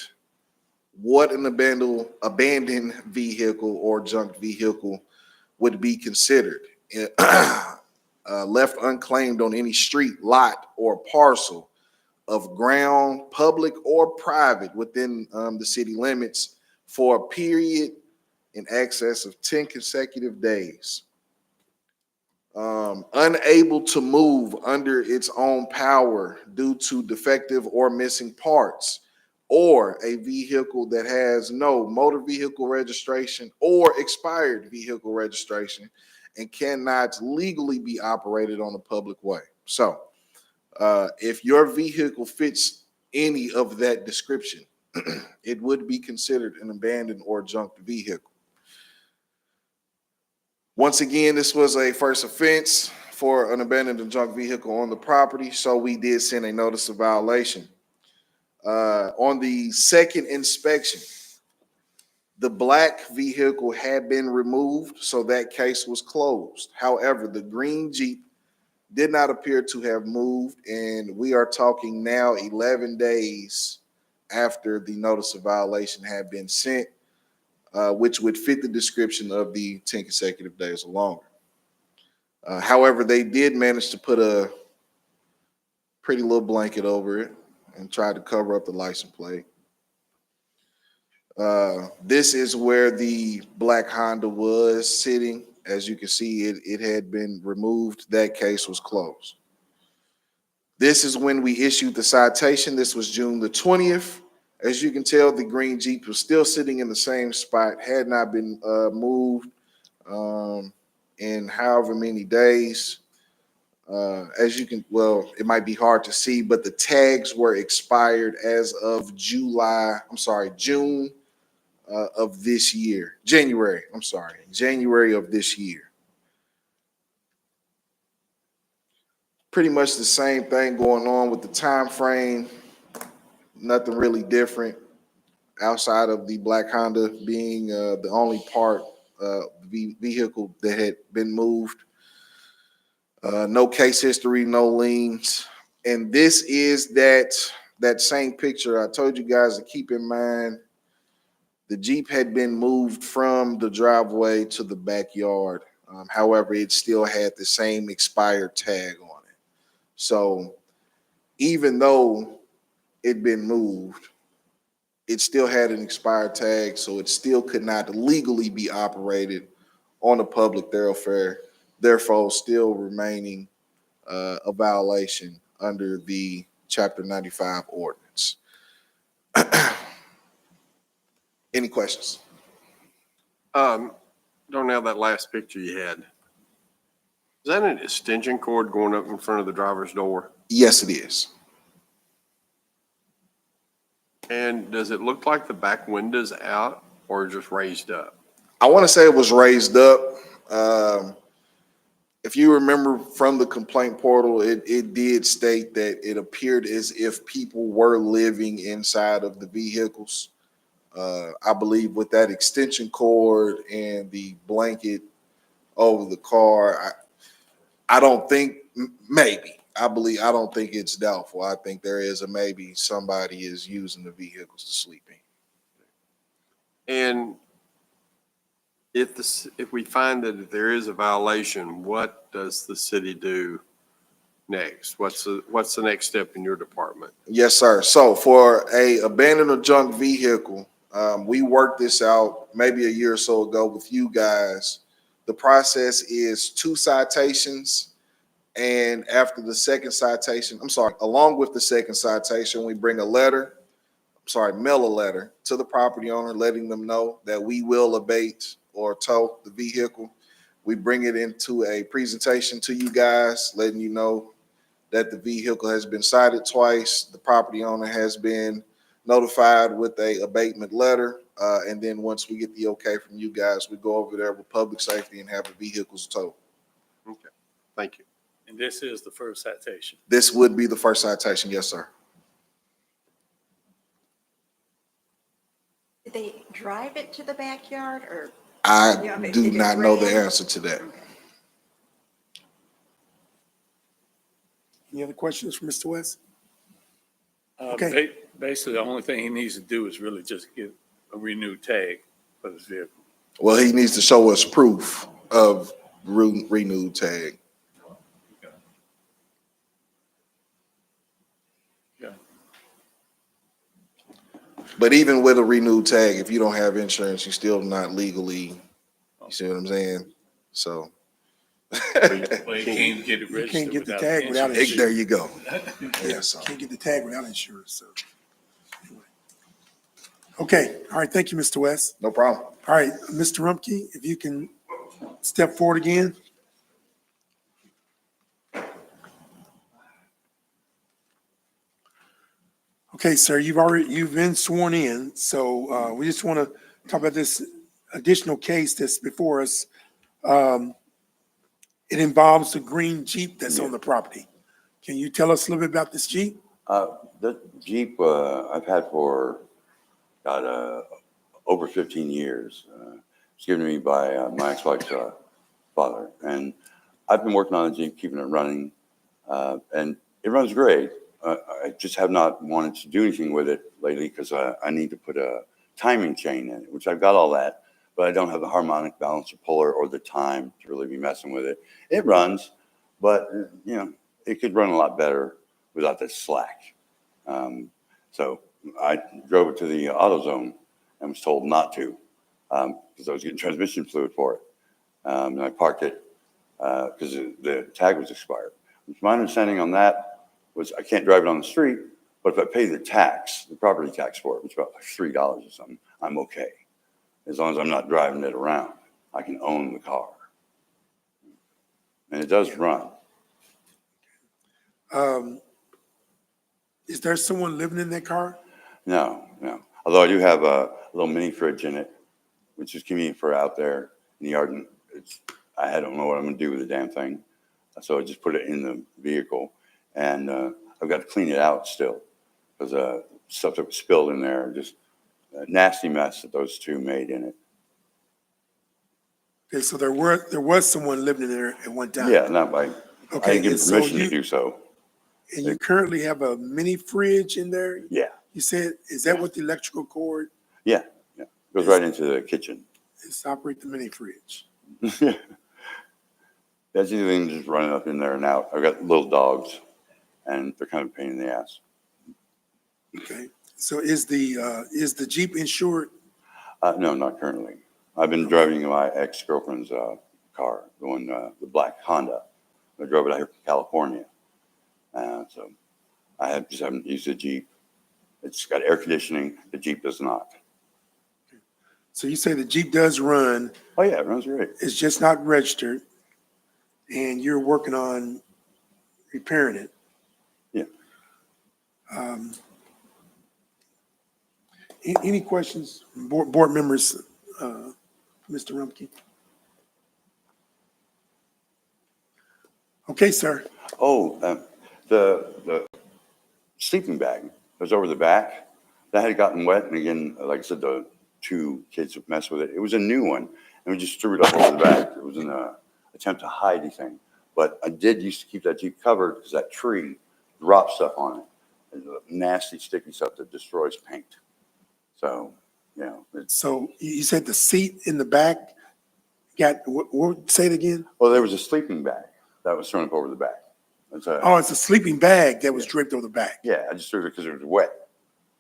an abandoned vehicle or junk vehicle would be considered. Left unclaimed on any street, lot, or parcel of ground, public or private, within the city limits for a period in excess of 10 consecutive days. Unable to move under its own power due to defective or missing parts, or a vehicle that has no motor vehicle registration or expired vehicle registration and cannot legally be operated on a public way. So if your vehicle fits any of that description, it would be considered an abandoned or junked vehicle. Once again, this was a first offense for an abandoned and junk vehicle on the property, so we did send a notice of violation. On the second inspection, the black vehicle had been removed, so that case was closed. However, the green Jeep did not appear to have moved, and we are talking now 11 days after the notice of violation had been sent, which would fit the description of the 10 consecutive days or longer. However, they did manage to put a pretty little blanket over it and try to cover up the license plate. This is where the black Honda was sitting. As you can see, it had been removed. That case was closed. This is when we issued the citation. This was June the 20th. As you can tell, the green Jeep was still sitting in the same spot, had not been moved in however many days. As you can, well, it might be hard to see, but the tags were expired as of June of this year. January of this year. Pretty much the same thing going on with the time frame. Nothing really different outside of the black Honda being the only part vehicle that had been moved. No case history, no liens. And this is that same picture I told you guys to keep in mind. The Jeep had been moved from the driveway to the backyard. However, it still had the same expired tag on it. So even though it'd been moved, it still had an expired tag, so it still could not legally be operated on a public thoroughfare, therefore still remaining a violation under the Chapter 95 ordinance. Any questions? Don't have that last picture you had. Is that an extension cord going up in front of the driver's door? Yes, it is. And does it look like the back window's out or just raised up? I want to say it was raised up. If you remember from the complaint portal, it did state that it appeared as if people were living inside of the vehicles. I believe with that extension cord and the blanket over the car, I don't think, maybe. I don't think it's doubtful. I think there is a maybe somebody is using the vehicles to sleep in. And if we find that there is a violation, what does the city do next? What's the next step in your department? Yes, sir. So for a abandoned or junk vehicle, we worked this out maybe a year or so ago with you guys. The process is 2 citations. And after the second citation, along with the second citation, we bring mail a letter to the property owner, letting them know that we will abate or tow the vehicle. We bring it into a presentation to you guys, letting you know that the vehicle has been cited twice. The property owner has been notified with a abatement letter. And then once we get the okay from you guys, we go over there with public safety and have the vehicles towed. Okay, thank you. And this is the first citation. This would be the first citation, yes, sir. Did they drive it to the backyard or? I Yeah, but do did it not know the rain? answer to that. Any other questions for Mr. West? Okay. Basically, the only thing he needs to do is really just get a renewed tag for this vehicle. Well, he needs to show us proof of renewed tag. Yeah. But even with a renewed tag, if you don't have insurance, you're still not legally, you see what I'm saying? So. Well, you can't get it You registered can't get the without tag without insurance. insurance. There you go. Yes, sir. Can't get the tag without insurance, so. Anyway. Okay, all right, thank you, Mr. West. No problem. All right, Mr. Rumpke, if you can step forward again. Okay, sir, you've been sworn in, so we just want to talk about this additional case that's before us. It involves the green Jeep that's on the property. Can you tell us a little bit about this Jeep? The Jeep, I've had for, over 15 years. It's given to me by my ex-wife's father. And I've been working on the Jeep, keeping it running. And it runs great. I just have not wanted to do anything with it lately because I need to put a timing chain in it, which I've got all that, but I don't have the harmonic balancer puller or the time to really be messing with it. It runs, but it could run a lot better without the slack. So I drove it to the AutoZone and was told not to because I was getting transmission fluid for it. And I parked it because the tag was expired. My understanding on that was I can't drive it on the street, but if I pay the tax, the property tax for it, which is about like $3 or something, I'm okay. As long as I'm not driving it around, I can own the car. And it does run. Is there someone living in that car? No. Although I do have a little mini fridge in it, which is convenient for out there in the yard. And I don't know what I'm going to do with the damn thing. So I just put it in the vehicle. And I've got to clean it out still because stuff that was spilled in there, just a nasty mess that those two made in it. Okay, so there was someone living in there at one time? Yeah, not by, I Okay, didn't give and them so permission to do so. And you currently have a mini fridge in there? Yeah, You said, is that what the electrical cord yeah. Goes right into the kitchen. is to operate the mini fridge? That's the thing, just running up in there and out. I've got little dogs and they're kind of a pain in the ass. Okay, so is the Jeep insured? No, not currently. I've been driving my ex-girlfriend's car, the black Honda. I drove it out here from California. So I just haven't used the Jeep. It's got air conditioning. The Jeep does not. So you say the Jeep does run, Oh, yeah, it runs great. it's just not registered, and you're working on repairing it? Yeah. Any questions, from board members, Mr. Rumpke? Okay, sir. Oh, the sleeping bag was over the back. That had gotten wet. And again, like I said, the two kids messed with it. It was a new one. And we just threw it up over the back. It was an attempt to hide anything. But I did used to keep that Jeep covered because that tree dropped stuff on it. And nasty, sticky stuff that destroys paint. So, it's. So you said the seat in the back got, say it again? Well, there was a sleeping bag that was thrown up over the back. It's a, Oh, it's a sleeping bag that was draped over the back. yeah, I just threw it because it was wet.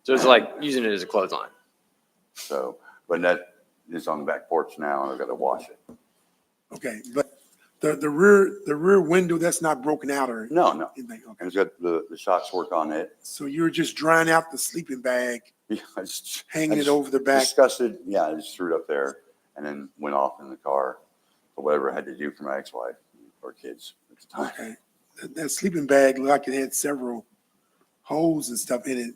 So it's like using it as a clothesline. So, but that is on the back porch now, and I've got to wash it. Okay, but the rear window, that's not broken out or No, no. anything? And Okay, it's got the shocks work on it. so you're just drying out the sleeping bag, Yeah, I just, hanging it over the back? disgusted. Yeah, I just threw it up there and then went off in the car for whatever I had to do for my ex-wife or kids at the time. Okay, that sleeping bag looked like it had several holes and stuff in it.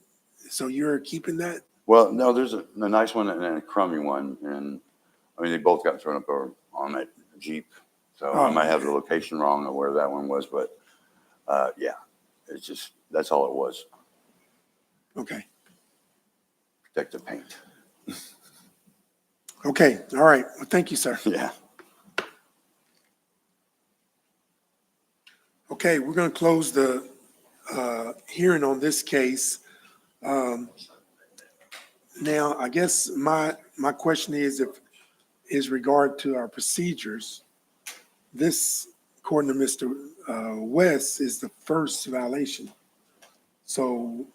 So you're keeping that? Well, no, there's a nice one and a crummy one. And I mean, they both got thrown up on that Jeep. So I Oh, might have the okay. location wrong of where that one was, but yeah, it's just, that's all it was. Okay, Protect the paint. okay, all right. Well, thank you, sir. Yeah. Okay, we're going to close the hearing on this case. Now, I guess my question is regard to our procedures. This, according to Mr. West, is the first violation. So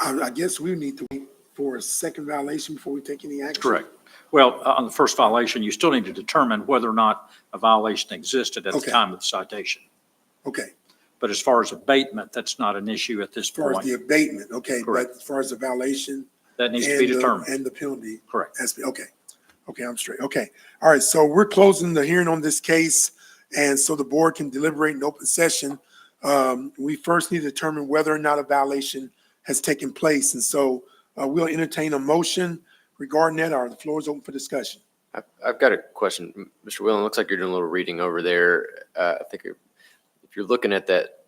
I guess we need to wait for a second violation before we take any action. Correct. Well, on the first violation, you still need to determine whether or not a violation existed at the Okay. time of the citation. Okay, But as far as abatement, that's not an issue at this as far as point. the abatement, okay, but Correct. as far as the violation. That needs to be and the- determined. And the penalty. Correct. Okay, okay, I'm straight. Okay, all right, so we're closing the hearing on this case, and so the board can deliberate in open session. We first need to determine whether or not a violation has taken place, and so we'll entertain a motion regarding that, or the floor is open for discussion. I've got a question. Mr. Whelan, looks like you're doing a little reading over there. I think if you're looking at that,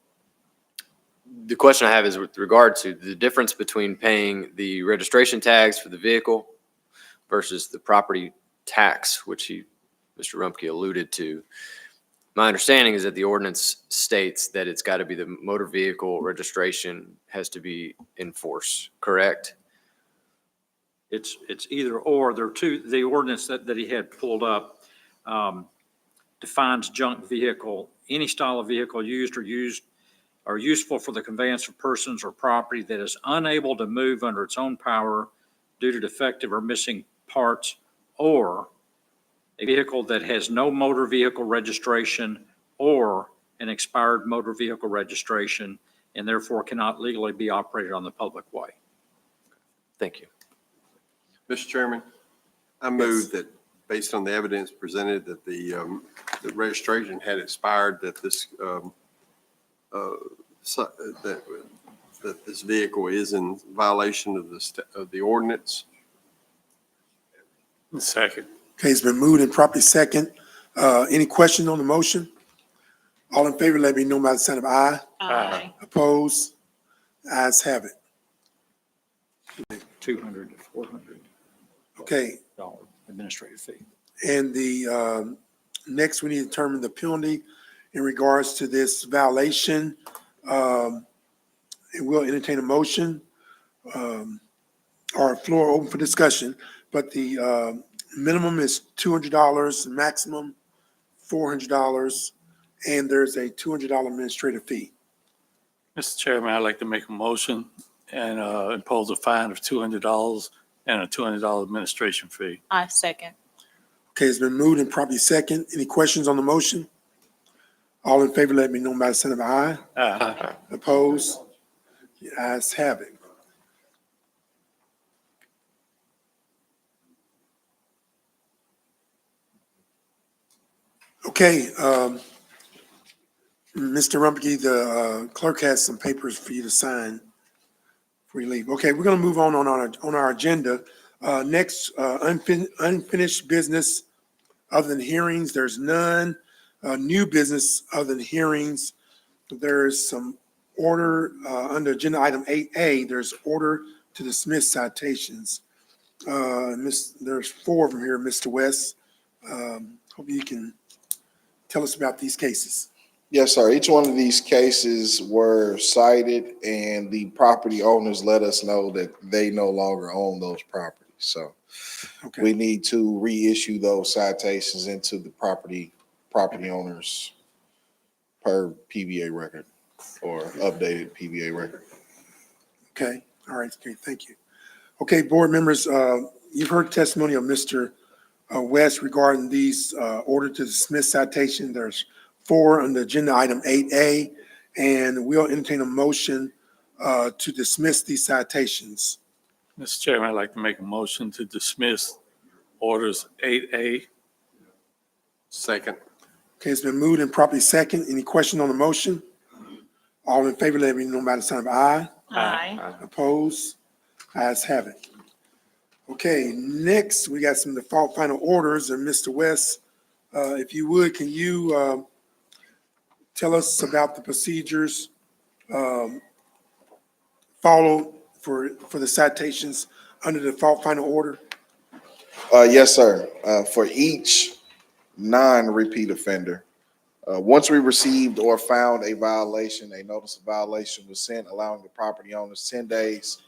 the question I have is with regard to the difference between paying the registration tags for the vehicle versus the property tax, which Mr. Rumpke alluded to. My understanding is that the ordinance states that it's got to be the motor vehicle registration has to be in force, correct? It's either or. There are two, the ordinance that he had pulled up defines junk vehicle, any style of vehicle used or useful for the conveyance of persons or property that is unable to move under its own power due to defective or missing parts, or a vehicle that has no motor vehicle registration or an expired motor vehicle registration and therefore cannot legally be operated on the public way. Thank you. Mr. Chairman, I move that based on the evidence presented that the registration had expired, that this, that this vehicle is in violation of the ordinance. Second. Okay, it's been moved and properly second. Any questions on the motion? All in favor, let me know by the sign of aye. Aye. Opposed? Ayes have it. $200 to $400 Okay, administrative fee. and the, next we need to determine the penalty in regards to this violation. And we'll entertain a motion, or floor open for discussion, but the, minimum is $200, maximum $400, and there's a $200 administrative fee. Mr. Chairman, I'd like to make a motion and impose a fine of $200 and a $200 administration fee. I second. Okay, it's been moved and properly second. Any questions on the motion? All in favor, let me know by the sign of aye. Aye. Opposed? The ayes have it. Okay, Mr. Rumpke, the clerk has some papers for you to sign before you leave. Okay, we're gonna move on our agenda. Next, unfinished business other than hearings, there's none. New business other than hearings, there's some order, under agenda item 8A, there's order to dismiss citations. There's 4 of them here, Mr. West. Hope you can tell us about these cases. Yes, sir. Each one of these cases were cited and the property owners let us know that they no longer own those properties. So Okay, we need to reissue those citations into the property owners' per PBA record or updated PBA record. Okay, all right, okay, thank you. Okay, board members, you've heard testimony of Mr. West regarding these order to dismiss citation. There's 4 on the agenda item 8A, and we'll entertain a motion to dismiss these citations. Mr. Chairman, I'd like to make a motion to dismiss orders 8A. Second. Okay, it's been moved and properly second. Any question on the motion? All in favor, let me know by the sign of aye. Aye. Opposed? Ayes have it. Okay, next, we got some default final orders, and Mr. West, if you would, can you tell us about the procedures followed for the citations under the default final order? Yes, sir. For each non-repeat offender, once we received or found a violation, a notice of violation was sent, allowing the property owners 10 days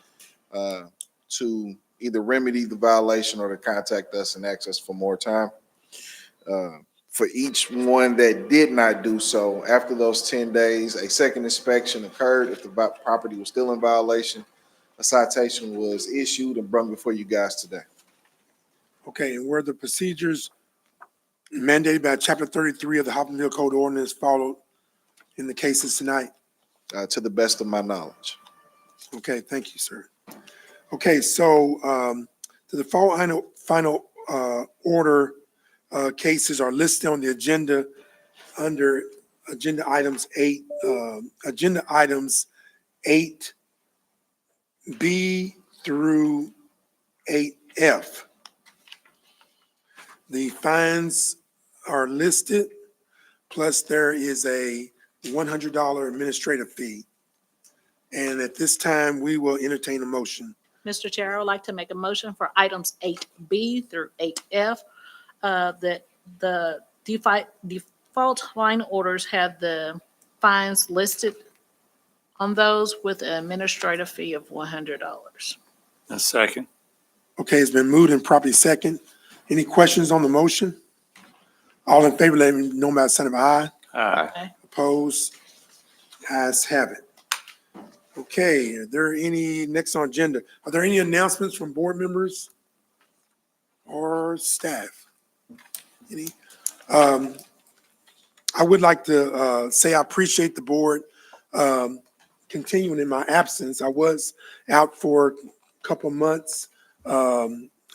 to either remedy the violation or to contact us and ask us for more time. For each one that did not do so, after those 10 days, a second inspection occurred. If the property was still in violation, a citation was issued and brought before you guys today. Okay, and were the procedures mandated by Chapter 33 of the Hopkinsville Code Ordinance followed in the cases tonight? To the best of my knowledge. Okay, thank you, sir. Okay, so the default final order cases are listed on the agenda under agenda items 8B through 8F. The fines are listed, plus there is a $100 administrative fee. And at this time, we will entertain a motion. Mr. Chair, I would like to make a motion for items 8B through 8F, that the default fine orders have the fines listed on those with an administrative fee of $100. A second. Okay, it's been moved and properly second. Any questions on the motion? All in favor, let me know by the sign of aye. Aye. Opposed? Ayes have it. Okay, are there any, next on agenda, are there any announcements from board members or staff? Any? I would like to say I appreciate the board continuing in my absence. I was out for a couple of months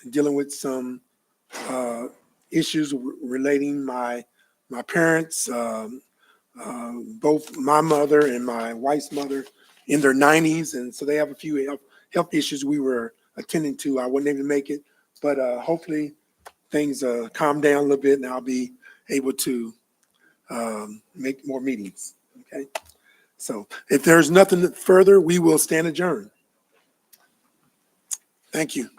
dealing with some issues relating my parents, both my mother and my wife's mother in their 90s, and so they have a few health issues we were attending to. I wasn't able to make it, but hopefully things calm down a little bit and I'll be able to make more meetings, okay? So if there's nothing further, we will stand adjourned. Thank you.